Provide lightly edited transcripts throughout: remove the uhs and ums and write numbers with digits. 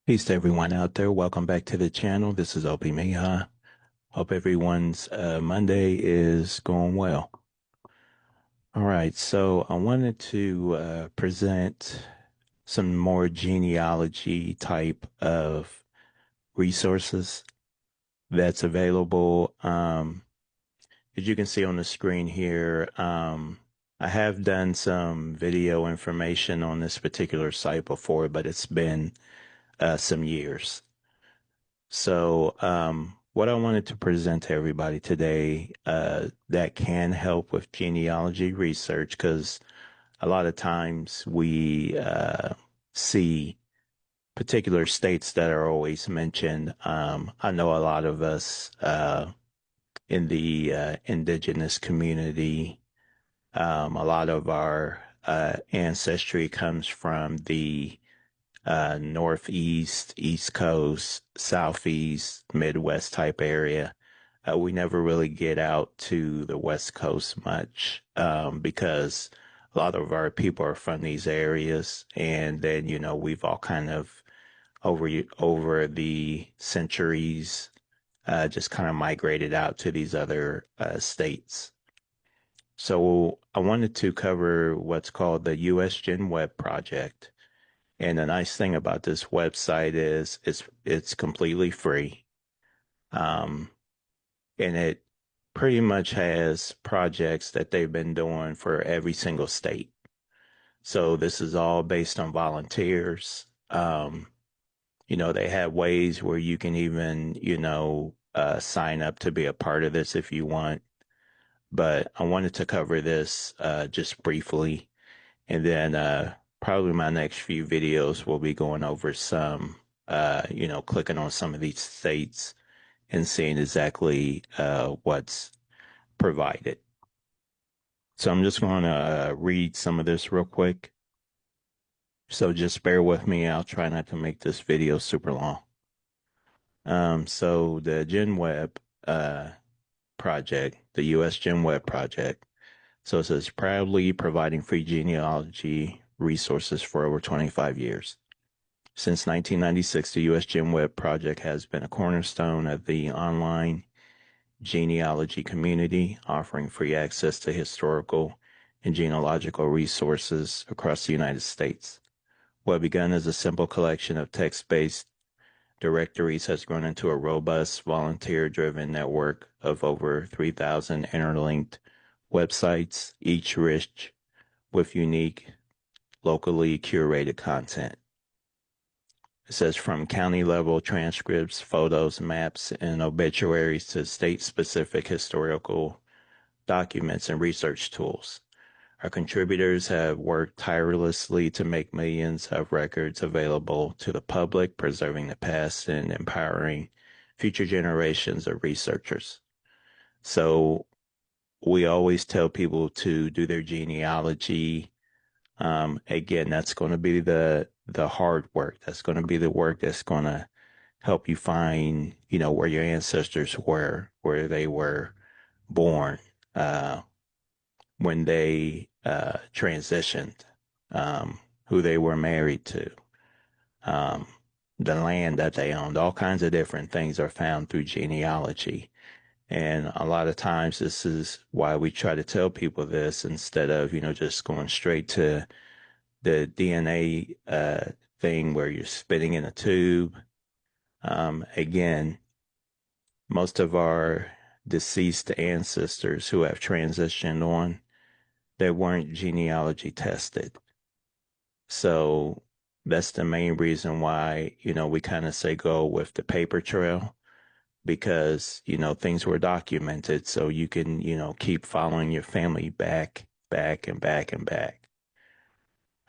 Peace to everyone out there. Welcome back to the channel. This is Opie Miha. Hope everyone's Monday is going well. All right, so I wanted to present some more genealogy type of resources that's available. As you can see on the screen here, I have done some video information on this particular site before, but it's been some years. So, what I wanted to present to everybody today, that can help with genealogy research, because a lot of times we see particular states that are always mentioned. I know a lot of us in the indigenous community, a lot of our ancestry comes from the Northeast, East Coast, Southeast, Midwest type area. We never really get out to the West Coast much because a lot of our people are from these areas. And then, we've all kind of over the centuries just kind of migrated out to these other states. So I wanted to cover what's called the US Gen Web Project. And the nice thing about this website is it's completely free. Um, and it pretty much has projects that they've been doing for every single state. So this is all based on volunteers. They have ways where you can even, sign up to be a part of this if you want. But I wanted to cover this just briefly. And then probably my next few videos will be going over some, clicking on some of these states and seeing exactly what's provided. So I'm just going to read some of this real quick. So just bear with me. I'll try not to make this video super long. So the GenWeb project, the US GenWeb project. So it says proudly providing free genealogy resources for over 25 years. Since 1996, the US Gen Web project has been a cornerstone of the online genealogy community, offering free access to historical and genealogical resources across the United States. What began as a simple collection of text-based directories has grown into a robust, volunteer-driven network of over 3,000 interlinked websites, each rich with unique, locally curated content. It says from county level transcripts, photos, maps, and obituaries to state specific historical documents and research tools. Our contributors have worked tirelessly to make millions of records available to the public, preserving the past and empowering future generations of researchers. So we always tell people to do their genealogy. Again, that's going to be the hard work. That's going to be the work that's going to help you find, where your ancestors were, where they were born, when they transitioned, who they were married to, um, the land that they owned. All kinds of different things are found through genealogy. And a lot of times this is why we try to tell people this instead of, just going straight to the DNA thing where you're spitting in a tube. Again, most of our deceased ancestors who have transitioned on, they weren't genealogy tested. So that's the main reason why, we kind of say go with the paper trail because, things were documented so you can, keep following your family back, and back and back.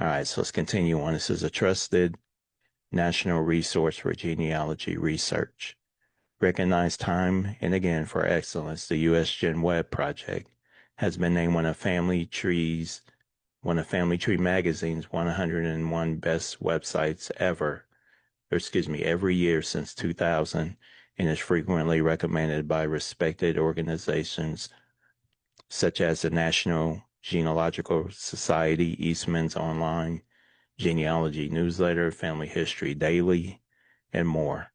All right, so let's continue on. This is a trusted national resource for genealogy research. Recognized time and again for excellence, the US Gen Web Project has been named one of Family Tree Magazine's 101 best websites every year since 2000, and is frequently recommended by respected organizations such as the National Genealogical Society, Eastman's Online Genealogy Newsletter, Family History Daily, and more.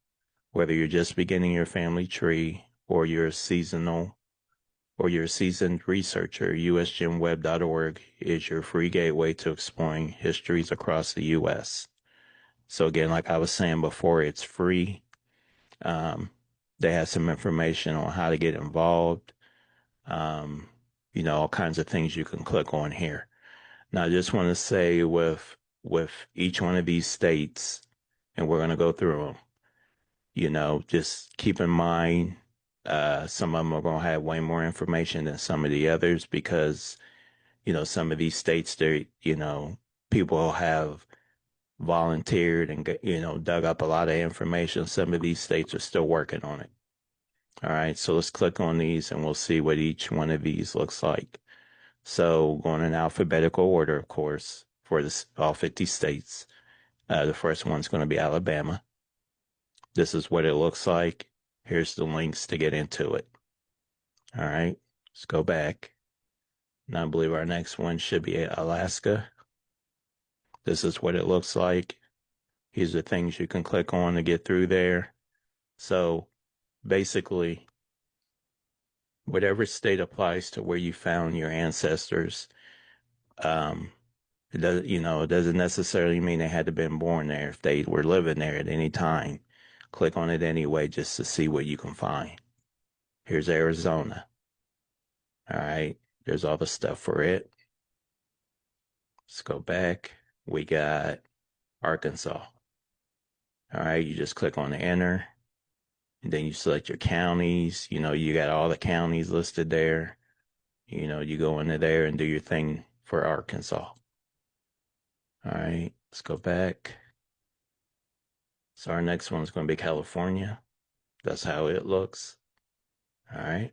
Whether you're just beginning your family tree or you're a seasoned researcher, usgenweb.org is your free gateway to exploring histories across the U.S. So again, like I was saying before, it's free. Um, they have some information on how to get involved. Um, all kinds of things you can click on here. Now, I just want to say with each one of these states, and we're going to go through them. Just keep in mind, some of them are going to have way more information than some of the others because, some of these states, people have volunteered and, dug up a lot of information. Some of these states are still working on it. All right, so let's click on these and we'll see what each one of these looks like. So going in alphabetical order, of course, for all 50 states. The first one's going to be Alabama. This is what it looks like. Here's the links to get into it. All right, let's go back. Now I believe our next one should be Alaska. This is what it looks like. Here's the things you can click on to get through there. So basically, whatever state applies to where you found your ancestors, um, it doesn't necessarily mean they had to been born there. If they were living there at any time, click on it anyway just to see what you can find. Here's Arizona. All right, there's all the stuff for it. Let's go back. We got Arkansas. All right, you just click on enter, and then you select your counties. You got all the counties listed there. You go into there and do your thing for Arkansas. All right, let's go back. So our next one's going to be California. That's how it looks. All right.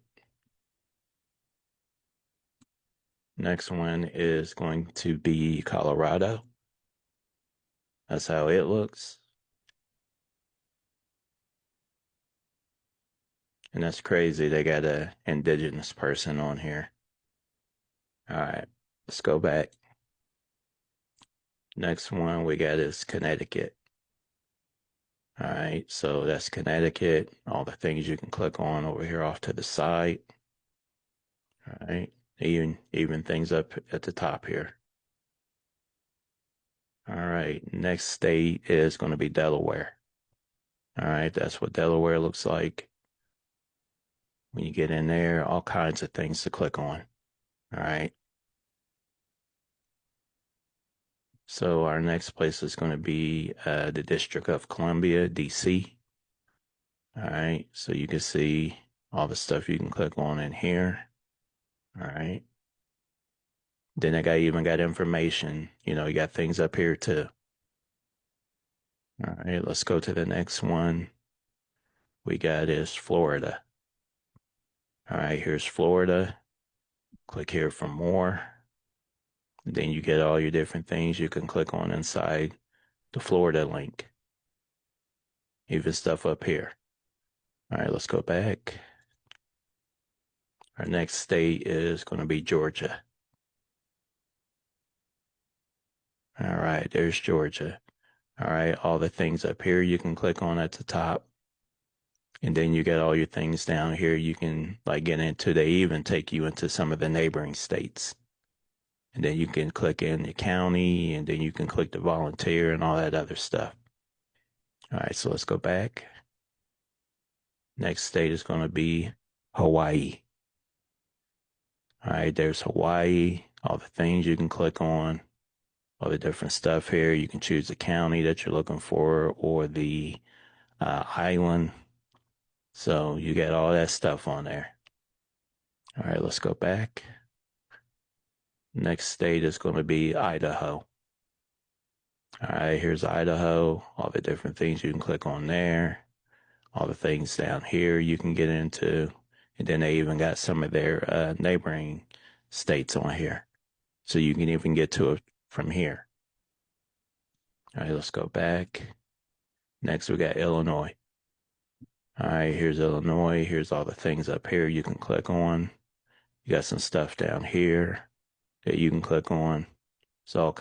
Next one is going to be Colorado. That's how it looks. And that's crazy. They got a indigenous person on here. All right, let's go back. Next one we got is Connecticut. All right, so that's Connecticut. All the things you can click on over here off to the side. All right, even things up at the top here. All right, next state is going to be Delaware. All right, that's what Delaware looks like. When you get in there, all kinds of things to click on. All right. So our next place is going to be the District of Columbia, DC. All right. So you can see all the stuff you can click on in here. All right. Then even got information. You got things up here too. All right. Let's go to the next one. We got is Florida. All right. Here's Florida. Click here for more. Then you get all your different things you can click on inside the Florida link. Even stuff up here. All right, let's go back. Our next state is going to be Georgia. All right, there's Georgia. All right, all the things up here you can click on at the top. And then you get all your things down here you can get into. They even take you into some of the neighboring states. And then you can click in the county, and then you can click the volunteer and all that other stuff. All right, so let's go back. Next state is going to be Hawaii. All right, there's Hawaii, all the things you can click on, all the different stuff here. You can choose the county that you're looking for or the island. So you get all that stuff on there. All right, let's go back. Next state is going to be Idaho. All right, here's Idaho, all the different things you can click on there, all the things down here you can get into. And then they even got some of their neighboring states on here. So you can even get to it from here. All right, let's go back. Next, we got Illinois. All right, here's Illinois. Here's all the things up here you can click on. You got some stuff down here that you can click on. It's all